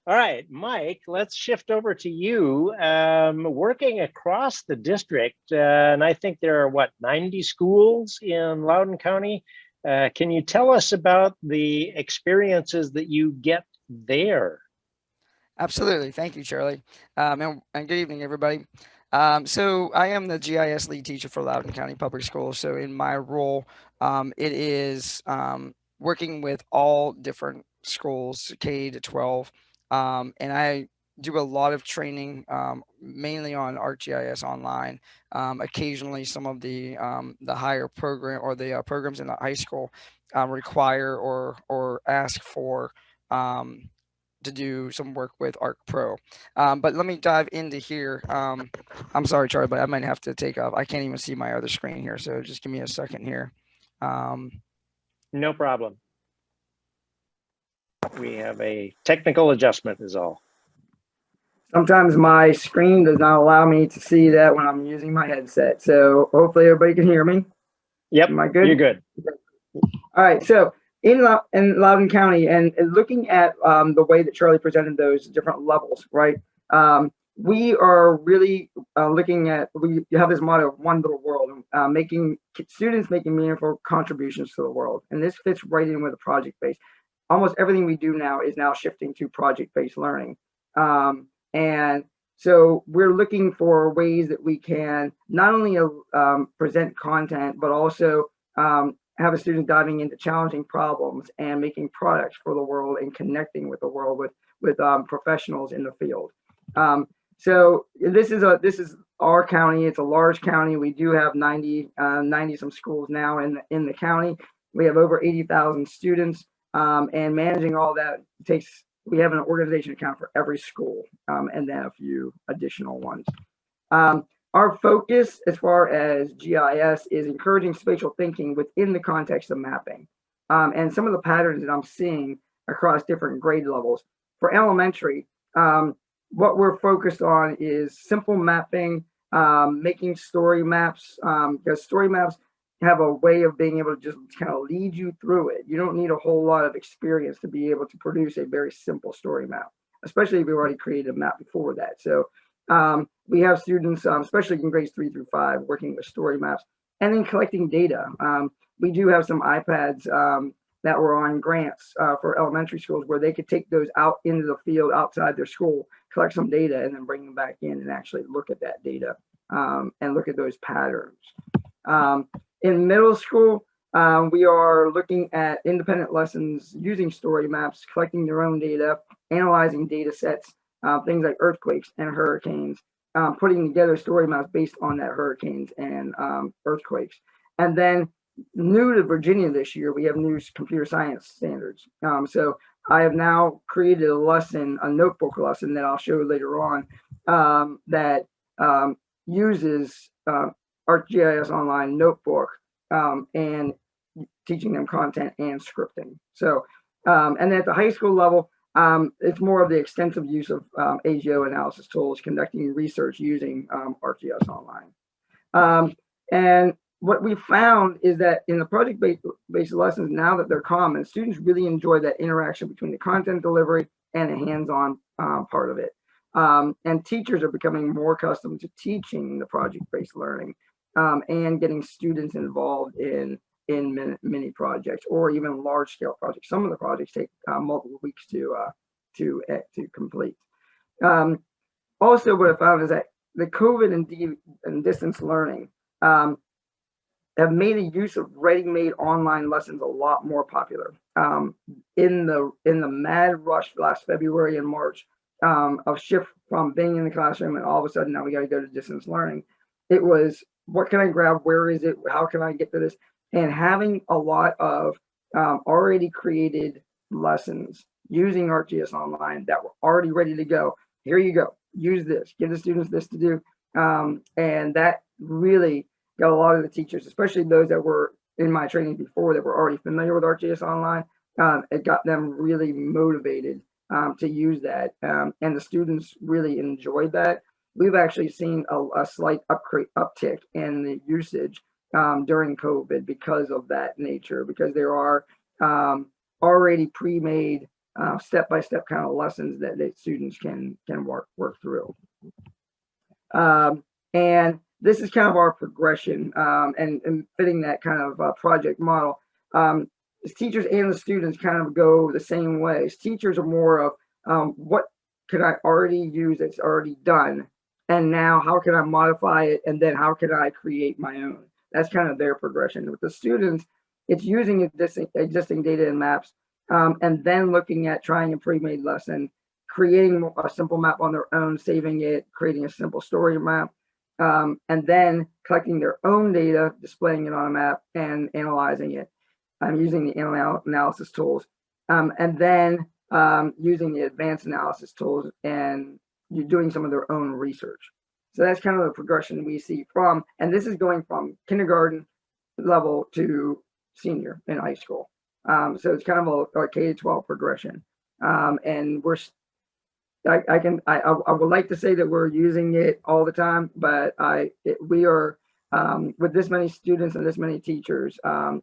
All right, Mike, let's shift over to you. Working across the district, and I think there are, what, 90 schools in Loudoun County. Can you tell us about the experiences that you get there? Absolutely. Thank you, Charlie. And good evening, everybody. So I am the GIS lead teacher for Loudoun County Public Schools. So in my role, it is working with all different schools, K to 12. And I do a lot of training, mainly on ArcGIS Online. Occasionally, some of the higher program or the programs in the high school require or ask for to do some work with Arc Pro. But let me dive into here. I'm sorry, Charlie, but I might have to take off. I can't even see my other screen here, so just give me a second here. Um, No problem. We have a technical adjustment is all. Sometimes my screen does not allow me to see that when I'm using my headset. So hopefully everybody can hear me. Yep, Am I good? you're good. All right. So in Loudoun County, and looking at the way that Charlie presented those different levels, right? We are really looking at, we have this motto of one little world, making students making meaningful contributions to the world. And this fits right in with a project-based. Almost everything we do now is now shifting to project-based learning. And so we're looking for ways that we can not only present content, but also have a student diving into challenging problems and making products for the world and connecting with the world with professionals in the field. So this is our county. It's a large county. We do have 90 some schools now in the county. We have over 80,000 students, and managing all that takes. We have an organization account for every school, and then a few additional ones. Our focus as far as GIS is encouraging spatial thinking within the context of mapping. And some of the patterns that I'm seeing across different grade levels. For elementary, what we're focused on is simple mapping, making story maps, because story maps have a way of being able to just kind of lead you through it. You don't need a whole lot of experience to be able to produce a very simple story map, especially if you've already created a map before that. So we have students, especially in grades 3 through 5, working with story maps and then collecting data. We do have some iPads that were on grants for elementary schools where they could take those out into the field outside their school, collect some data, and then bring them back in and actually look at that data and look at those patterns. In middle school, we are looking at independent lessons using story maps, collecting their own data, analyzing data sets, things like earthquakes and hurricanes, putting together story maps based on that hurricanes and earthquakes. And then new to Virginia this year, we have new computer science standards. So I have now created a lesson, a notebook lesson that I'll show later on that uses ArcGIS Online notebook and teaching them content and scripting. So, and then at the high school level, it's more of the extensive use of AGO analysis tools, conducting research using ArcGIS Online. And what we found is that in the project-based lessons, now that they're common, students really enjoy that interaction between the content delivery and the hands-on part of it. And teachers are becoming more accustomed to teaching the project-based learning and getting students involved in mini projects or even large-scale projects. Some of the projects take multiple weeks to complete. Also, what I found is that the COVID and distance learning have made the use of ready-made online lessons a lot more popular. In the mad rush last February and March of shift from being in the classroom and all of a sudden now we got to go to distance learning, it was what can I grab? Where is it? How can I get to this? And having a lot of already created lessons using ArcGIS Online that were already ready to go. Here you go. Use this. Give the students this to do. And that really got a lot of the teachers, especially those that were in my training before that were already familiar with ArcGIS Online. It got them really motivated to use that. And the students really enjoyed that. We've actually seen a slight uptick in the usage during COVID because of that nature, because there are already pre-made step-by-step kind of lessons that students can work through. And this is kind of our progression, and fitting that kind of project model. Teachers and the students kind of go the same way. Teachers are more of what can I already use that's already done, and now how can I modify it, and then how can I create my own. That's kind of their progression. With the students, it's using existing data and maps, and then looking at trying a pre-made lesson, creating a simple map on their own, saving it, creating a simple story map, and then collecting their own data, displaying it on a map, and analyzing it. Using the analysis tools, and then using the advanced analysis tools, and you're doing some of their own research. So that's kind of the progression we see and this is going from kindergarten level to senior in high school. So it's kind of a K-12 progression. And I would like to say that we're using it all the time, but we are, with this many students and this many teachers,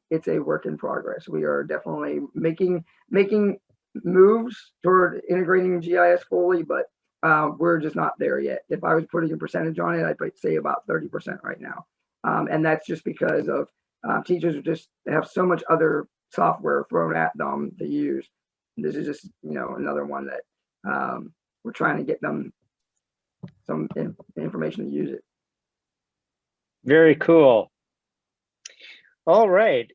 it's a work in progress. We are definitely making moves toward integrating GIS fully, but we're just not there yet. If I was putting a percentage on it, I'd say about 30% right now. And that's just because of teachers just have so much other software thrown at them to use. This is just, another one that we're trying to get them some information to use it. Very cool. All right.